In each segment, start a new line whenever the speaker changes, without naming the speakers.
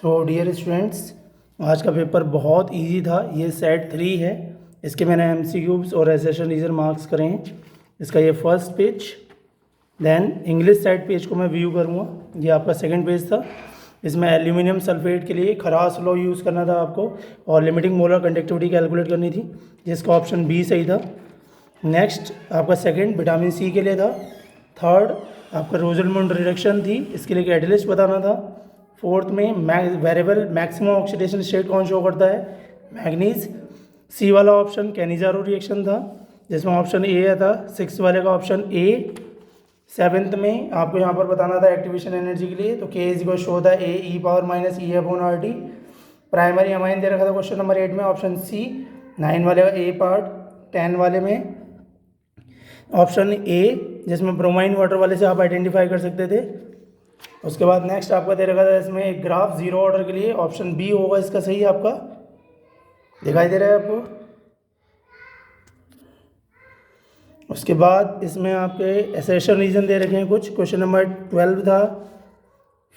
So dear students, आज का paper बहुत इजी था। ये सेट 3 है। इसके मैंने एमसीक्यूज और एसेशन रीजन मार्क्स करे हैं। इसका ये first page, then English side page को मैं व्यू करूँगा। ये आपका सेकंड पेज था। इसमें एल्यूमिनियम सल्फेट के लिए खरास लॉ यूज़ करना था आपको और लिमिटिंग मोलर कंडक्टिविटी कैलकुलेट करनी थी, जिसका ऑप्शन बी सही था। नेक्स्ट आपका सेकंड विटामिन सी के लिए था। थर्ड आपका रोजरमोंड रिडक्शन थी, इसके लिए कैटलिस्ट बताना था। फोर्थ में वेरिएबल मैक्सिमम ऑक्सीडेशन स्टेट कौन शो करता है, मैग्नीज। सी वाला ऑप्शन कैनिजारो रिएक्शन था, जिसमें ऑप्शन ए था। सिक्स वाले का ऑप्शन ए। सेवन्थ में आपको यहाँ पर बताना था एक्टिवेशन एनर्जी के लिए, तो के इज इक्वल शो था A e power minus E upon R T. Primary amine दे रखा था क्वेश्चन नंबर 8 में, ऑप्शन सी। 9 वाले का ए पार्ट। 10 वाले में ऑप्शन ए, जिसमें ब्रोमाइन वाटर वाले से आप आइडेंटिफाई कर सकते थे। उसके बाद नेक्स्ट आपका दे रखा था इसमें एक ग्राफ जीरो ऑर्डर के लिए, ऑप्शन बी होगा इसका सही। आपका दिखाई दे रहा है आपको। उसके बाद इसमें आपके एसेशन रीजन दे रखे हैं कुछ। क्वेश्चन नंबर 12 था,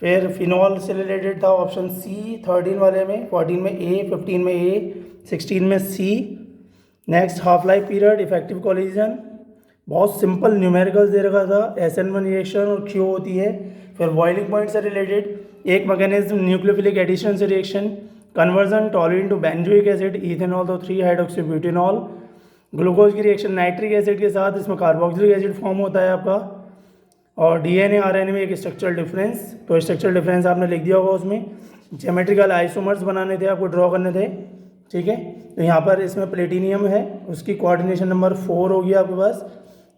फिर फिनॉल से रिलेटेड था, ऑप्शन सी 13 वाले में। 14 में ए, 15 में ए, 16 में C. Next half life period, effective collision, बहुत सिंपल न्यूमेरिकल्स दे रखा था। SN1 रिएक्शन और क्यू होती है। फिर बॉइलिंग पॉइंट से रिलेटेड एक मैकेनिज्म न्यूक्लियोफिलिक एडिशन से reaction, conversion toluene to benzoic acid ethanol to 3 hydroxybutanol, glucose की रिएक्शन नाइट्रिक एसिड के साथ, इसमें कार्बोक्सिलिक एसिड फॉर्म होता है आपका। और DNA RNA में एक स्ट्रक्चरल डिफरेंस, तो स्ट्रक्चरल डिफरेंस आपने लिख दिया होगा। उसमें ज्योमेट्रिकल आइसोमर्स बनाने थे, आपको ड्रॉ करने थे, ठीक है। तो यहाँ पर इसमें प्लेटिनियम है, उसकी कोऑर्डिनेशन नंबर 4 होगी आपके पास।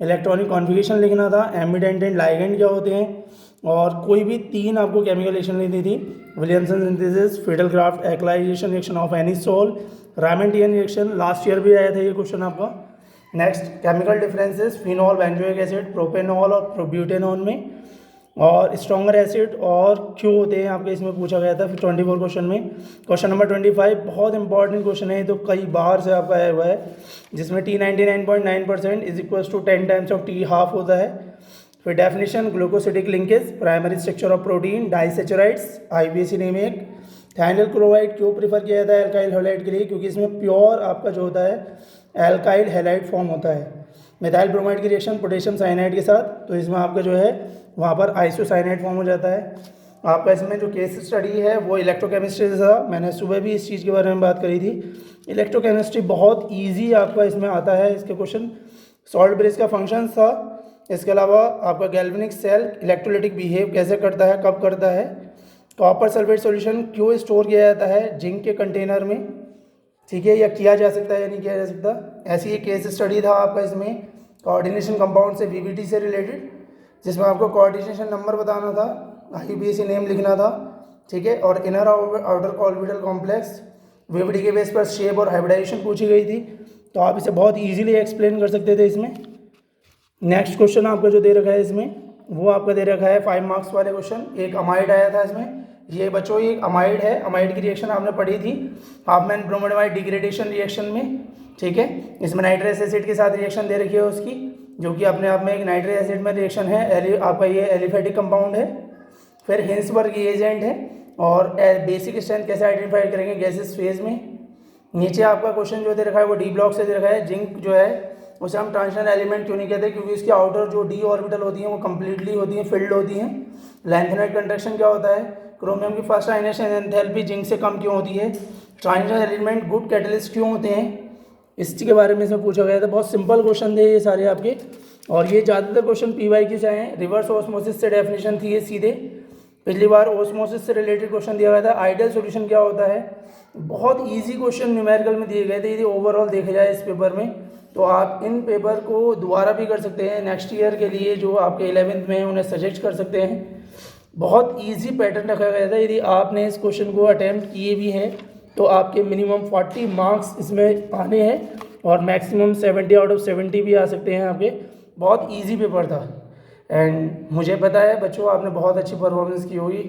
इलेक्ट्रॉनिक कॉन्फ़िगरेशन लिखना था, एमिडेंट एंड लाइगेंड क्या होते हैं, और कोई भी 3 आपको केमिकल रिएक्शन लिखनी थी। Williamson synthesis, Friedel Crafts acylation reaction of anisole, रायमंडियन रिएक्शन, लास्ट ईयर भी आया था ये क्वेश्चन आपका। Next chemical differences, phenol benzoic acid, propanol और प्रोब्यूटेनॉल में, और स्ट्रॉन्गर एसिड और क्यों होते हैं आपके इसमें पूछा गया था। फिर 24 क्वेश्चन में क्वेश्चन नंबर 25 बहुत इंपॉर्टेंट क्वेश्चन है, तो कई बार से आपका आया हुआ है, जिसमें T 99.9% is equal to 10 times of T half होता है। फिर definition, glycosidic linkage, primary structure of protein, disaccharides, IUPAC name एक। थाइनल क्लोराइड क्यों प्रीफर किया जाता है एल्काइल हैलाइड के लिए, क्योंकि इसमें प्योर आपका जो होता है एल्काइल हैलाइड फॉर्म होता है। मिथाइल ब्रोमाइड की रिएक्शन पोटेशियम साइनाइड के साथ, तो इसमें आपका जो है वहाँ पर आइसोसाइनाइड फॉर्म हो जाता है। आपका इसमें जो केस स्टडी है वो इलेक्ट्रोकेमिस्ट्री से था, मैंने सुबह भी इस चीज़ के बारे में बात करी थी। इलेक्ट्रोकेमिस्ट्री बहुत ईजी आपका इसमें आता है, इसके क्वेश्चन। सॉल्ट ब्रिज का फंक्शन था। इसके अलावा आपका गैल्वेनिक सेल इलेक्ट्रोलाइटिक बिहेव कैसे करता है, कब करता है। कॉपर सल्फेट सॉल्यूशन क्यों स्टोर किया जाता है जिंक के कंटेनर में, ठीक है, या किया जा सकता है या नहीं किया जा सकता। ऐसी एक केस स्टडी था आपका इसमें कोऑर्डिनेशन कंपाउंड से VVT से रिलेटेड, जिसमें आपको कोऑर्डिनेशन नंबर बताना था, IUPAC नेम लिखना था, ठीक है। और inner outer orbital complex VVT के बेस पर शेप और हाइब्रिडाइजेशन पूछी गई थी, तो आप इसे बहुत ईजिली एक्सप्लेन कर सकते थे इसमें। नेक्स्ट क्वेश्चन आपका जो दे रखा है इसमें, वो आपका दे रखा है 5 मार्क्स वाले क्वेश्चन। एक अमाइड आया था इसमें, ये बच्चों ये अमाइड है, अमाइड की रिएक्शन आपने पढ़ी थी हाफमैन ब्रोमाइड डिग्रेडेशन रिएक्शन में, ठीक है। इसमें नाइट्रस एसिड के साथ रिएक्शन दे रखी है उसकी, जो कि अपने आप में एक नाइट्रस एसिड में रिएक्शन है, आपका ये एलिफेटिक कंपाउंड है। फिर हिंसबर्ग एजेंट है, और बेसिक स्ट्रेंथ कैसे आइडेंटिफाई करेंगे गैसेस फेज में। नीचे आपका क्वेश्चन जो दे रखा है वो D ब्लॉक से दे रखा है। जिंक जो है उसे हम ट्रांजिशन एलिमेंट क्यों नहीं कहते, क्योंकि इसकी आउटर जो D ऑर्बिटल होती हैं वो कंप्लीटली होती हैं, फिल्ड होती हैं। लैंथेनाइड कंट्रैक्शन क्या होता है, क्रोमियम की फर्स्ट आयनेशन एंथैल्पी जिंक से कम क्यों होती है, ट्रांजिशन एलिमेंट गुड कैटलिस्ट क्यों होते हैं, इसके बारे में इसमें पूछा गया था। बहुत सिंपल क्वेश्चन थे ये सारे आपके, और ये ज़्यादातर क्वेश्चन PYQ से आए हैं। रिवर्स ऑस्मोसिस से डेफिनेशन थी ये सीधे, पिछली बार ऑस्मोसिस से रिलेटेड क्वेश्चन दिया गया था। आइडियल सॉल्यूशन क्या होता है, बहुत इजी क्वेश्चन न्यूमेरिकल में दिए गए थे। यदि ओवरऑल देखा जाए इस पेपर में, तो आप इन पेपर को दोबारा भी कर सकते हैं नेक्स्ट ईयर के लिए, जो आपके 11th में उन्हें सजेस्ट कर सकते हैं। बहुत इजी पैटर्न रखा गया था। यदि आपने इस क्वेश्चन को अटैम्प्ट किए भी हैं तो आपके मिनिमम 40 मार्क्स इसमें आने हैं, और मैक्सिमम 70 आउट ऑफ 70 भी आ सकते हैं आपके। बहुत इजी पेपर था, एंड मुझे पता है बच्चों आपने बहुत अच्छी परफॉर्मेंस की होगी।